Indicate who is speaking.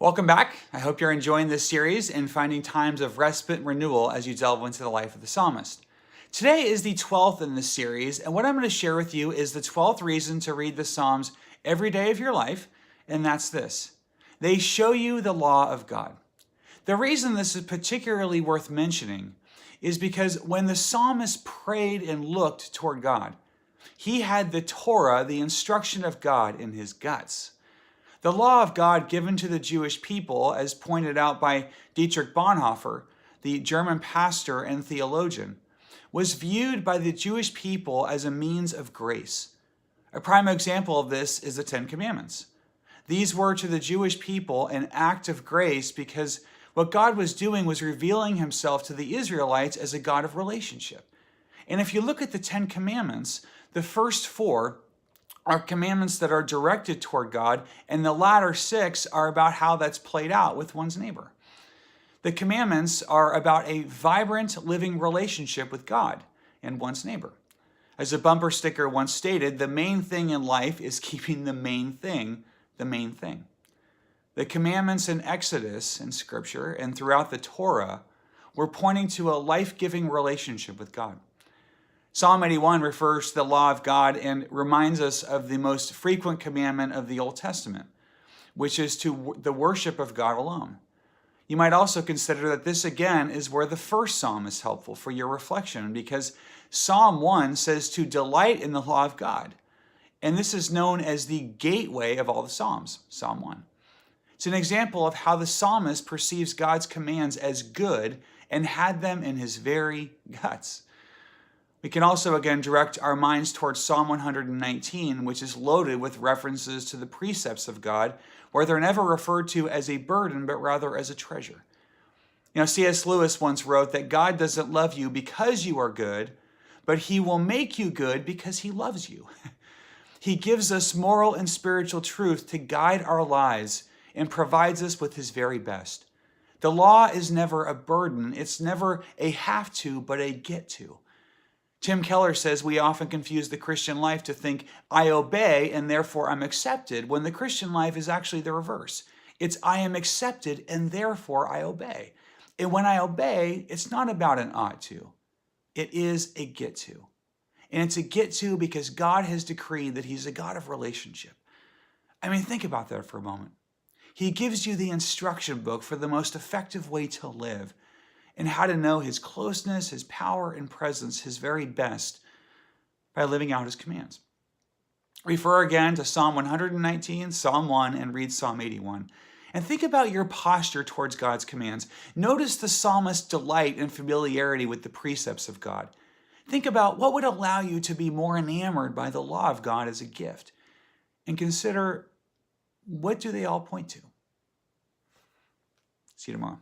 Speaker 1: Welcome back. I hope you're enjoying this series and finding times of respite and renewal as you delve into the life of the psalmist. Today is the 12th in this series, and what I'm going to share with you is the 12th reason to read the Psalms every day of your life, and that's this. They show you the law of God. The reason this is particularly worth mentioning is because when the psalmist prayed and looked toward God, he had the Torah, the instruction of God, in his guts. The law of God given to the Jewish people, as pointed out by Dietrich Bonhoeffer, the German pastor and theologian, was viewed by the Jewish people as a means of grace. A prime example of this is the Ten Commandments. These were to the Jewish people an act of grace because what God was doing was revealing himself to the Israelites as a God of relationship. And if you look at the Ten Commandments, the first four are commandments that are directed toward God, and the latter six are about how that's played out with one's neighbor. The commandments are about a vibrant, living relationship with God and one's neighbor. As a bumper sticker once stated, the main thing in life is keeping the main thing the main thing. The commandments in Exodus in Scripture and throughout the Torah were pointing to a life-giving relationship with God. Psalm 81 refers to the law of God and reminds us of the most frequent commandment of the Old Testament, which is to the worship of God alone. You might also consider that this again is where the first psalm is helpful for your reflection, because Psalm 1 says to delight in the law of God. And this is known as the gateway of all the Psalms, Psalm 1. It's an example of how the psalmist perceives God's commands as good and had them in his very guts. We can also again direct our minds towards Psalm 119, which is loaded with references to the precepts of God, where they're never referred to as a burden, but rather as a treasure. C.S. Lewis once wrote that God doesn't love you because you are good, but he will make you good because he loves you. He gives us moral and spiritual truth to guide our lives and provides us with his very best. The law is never a burden. It's never a have to, but a get to. Tim Keller says we often confuse the Christian life to think, I obey and therefore I'm accepted, when the Christian life is actually the reverse. It's I am accepted and therefore I obey. And when I obey, it's not about an ought to. It is a get to. And it's a get to because God has decreed that he's a God of relationship. Think about that for a moment. He gives you the instruction book for the most effective way to live, and how to know his closeness, his power and presence, his very best, by living out his commands. Refer again to Psalm 119, Psalm 1, and read Psalm 81. And think about your posture towards God's commands. Notice the psalmist's delight and familiarity with the precepts of God. Think about what would allow you to be more enamored by the law of God as a gift. And consider, what do they all point to? See you tomorrow.